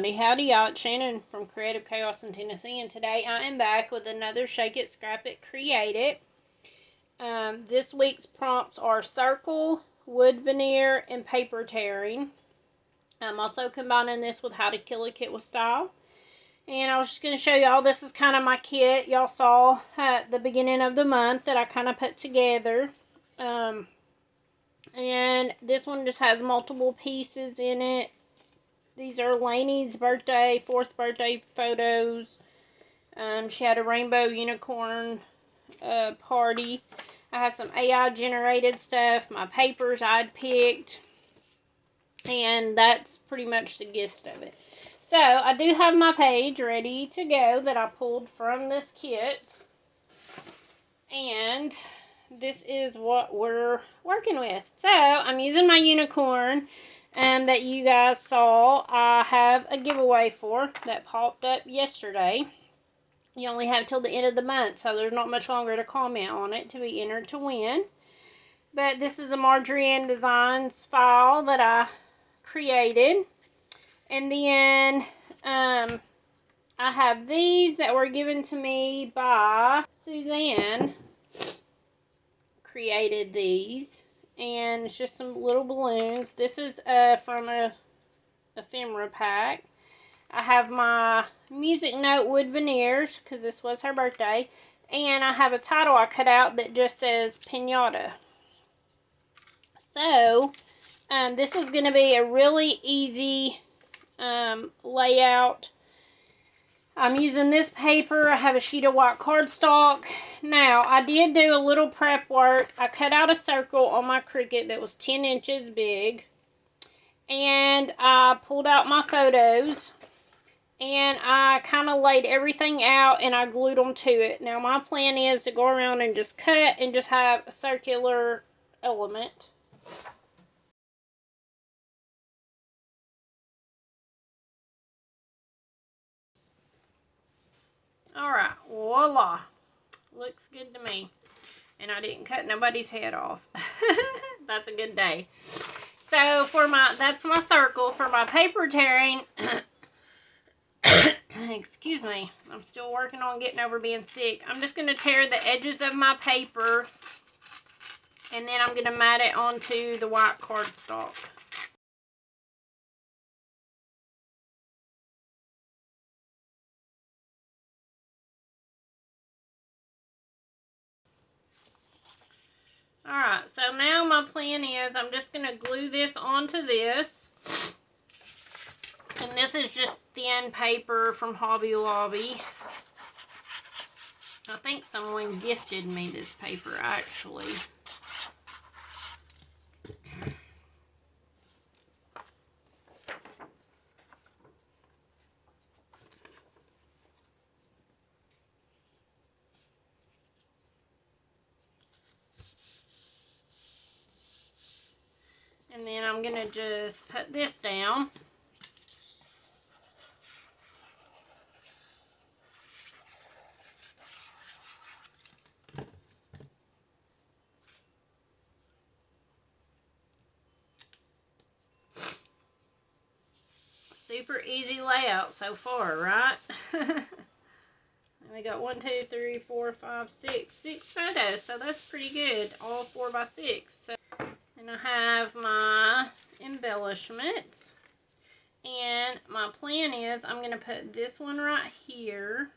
everybody. Howdy y'all, it's Shannon from Creative Chaos in Tennessee, and today I am back with another Shake It, Scrap It, Create It. This week's prompts are circle, wood veneer, and paper tearing. I'm also combining this with how to kill a kit with style. And I was just going to show y'all, this is kind of my kit y'all saw at the beginning of the month that I kind of put together. And this one just has multiple pieces in it. These are Lainey's birthday, 4th birthday photos. She had a rainbow unicorn party. I have some AI generated stuff, my papers I'd picked. And that's pretty much the gist of it. So, I do have my page ready to go that I pulled from this kit. And this is what we're working with. So, I'm using my unicorn that you guys saw. I have a giveaway for that popped up yesterday. You only have till the end of the month, so there's not much longer to comment on it to be entered to win. But this is a Marjorie Ann Designs file that I created. And then I have these that were given to me by Suzanne. Created these. And it's just some little balloons. This is from a ephemera pack. I have my music note wood veneers, because this was her birthday. And I have a title I cut out that just says Piñata. So, this is going to be a really easy layout. I'm using this paper. I have a sheet of white cardstock. Now, I did do a little prep work. I cut out a circle on my Cricut that was 10 inches big. And I pulled out my photos. And I kind of laid everything out and I glued them to it. Now, my plan is to go around and just cut and just have a circular element. Alright, voila. Looks good to me. And I didn't cut nobody's head off. That's a good day. So, that's my circle. For my paper tearing, excuse me, I'm still working on getting over being sick. I'm just going to tear the edges of my paper, and then I'm going to mat it onto the white cardstock. Alright, so now my plan is I'm just going to glue this onto this. And this is just thin paper from Hobby Lobby. I think someone gifted me this paper, actually. And then I'm going to just put this down. Super easy layout so far, right? And we got 1, 2, 3, 4, 5, 6. 6 photos, so that's pretty good. All 4 by 6. So, and I have my embellishments. And my plan is I'm going to put this one right here.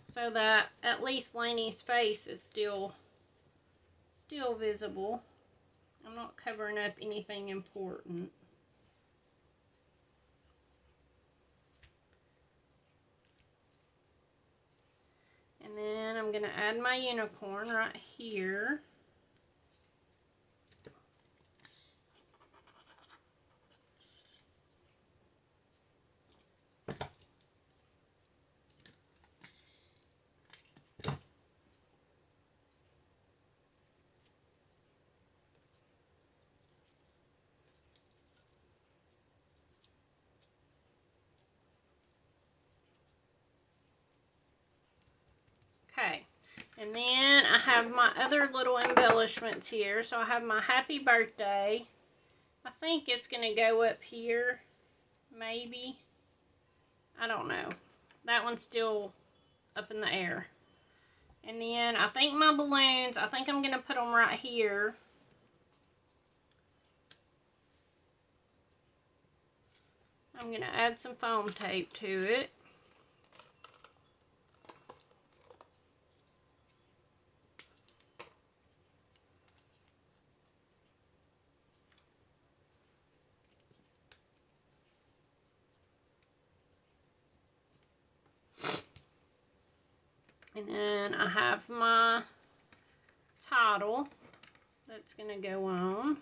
So that at least Lainey's face is still visible. I'm not covering up anything important. And then I'm going to add my unicorn right here. And then I have my other little embellishments here. So I have my happy birthday. I think it's going to go up here, maybe. I don't know. That one's still up in the air. And then I think my balloons, I think I'm going to put them right here. I'm going to add some foam tape to it. And then I have my title that's going to go on.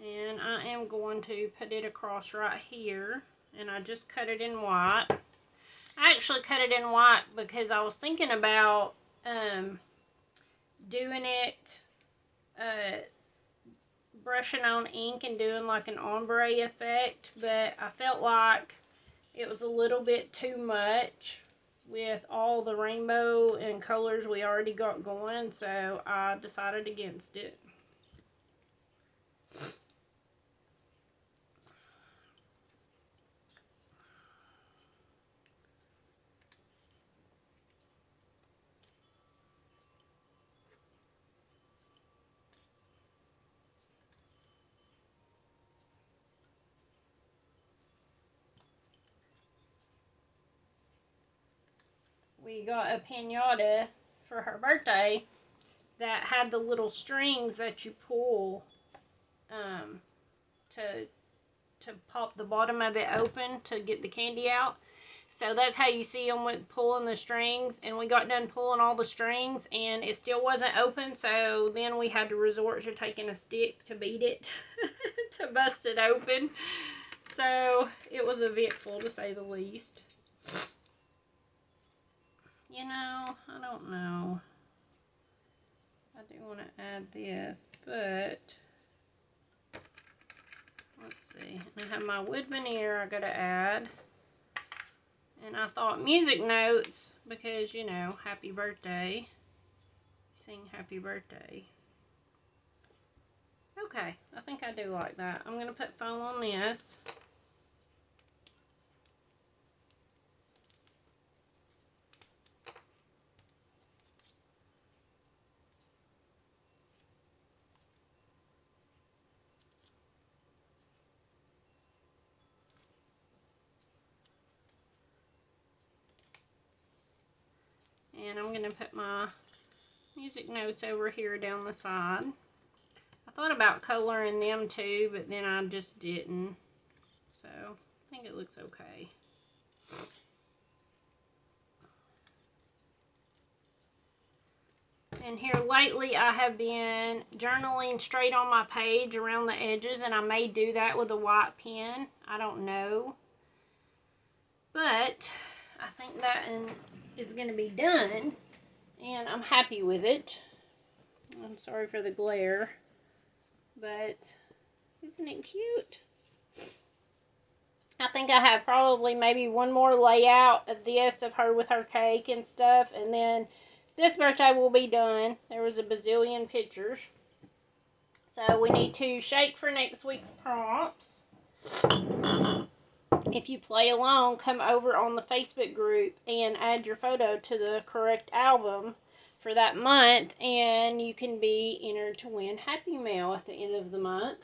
And I am going to put it across right here. And I just cut it in white. I actually cut it in white because I was thinking about doing it, brushing on ink and doing like an ombre effect. But I felt like it was a little bit too much with all the rainbow and colors we already got going, so I decided against it. We got a piñata for her birthday that had the little strings that you pull to pop the bottom of it open to get the candy out. So that's how you see them with pulling the strings. And we got done pulling all the strings and it still wasn't open. So then we had to resort to taking a stick to beat it to bust it open. So it was eventful to say the least. You know, I don't know. I do want to add this, but let's see. I have my wood veneer I got to add. And I thought music notes because, you know, happy birthday. Sing happy birthday. Okay, I think I do like that. I'm going to put foam on this. And I'm going to put my music notes over here down the side. I thought about coloring them too, but then I just didn't. So, I think it looks okay. And here lately I have been journaling straight on my page around the edges, and I may do that with a white pen. I don't know. But I think that is going to be done, and I'm happy with it. I'm sorry for the glare, but isn't it cute? I think I have probably maybe one more layout of this of her with her cake and stuff, and then this birthday will be done. There was a bazillion pictures. So we need to shake for next week's prompts. If you play along, come over on the Facebook group and add your photo to the correct album for that month, and you can be entered to win Happy Mail at the end of the month.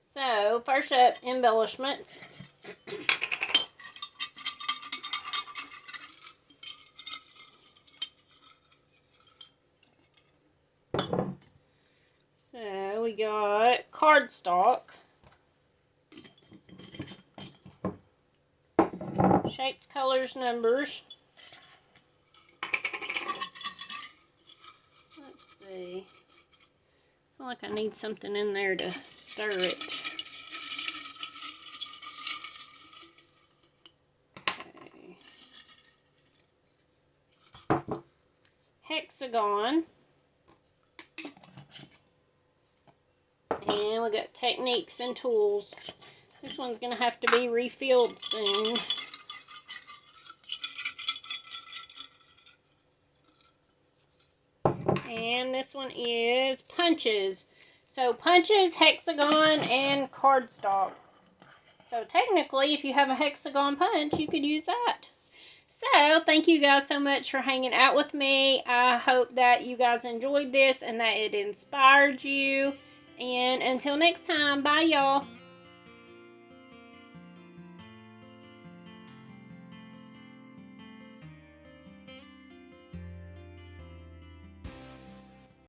So, first up, embellishments. So, we got cardstock. Shapes, colors, numbers. Let's see. I feel like I need something in there to stir it. Okay. Hexagon. And we got techniques and tools. This one's going to have to be refilled soon. And this one is punches. So punches, hexagon, and cardstock. So technically, if you have a hexagon punch, you could use that. So, thank you guys so much for hanging out with me. I hope that you guys enjoyed this and that it inspired you. And until next time, bye y'all.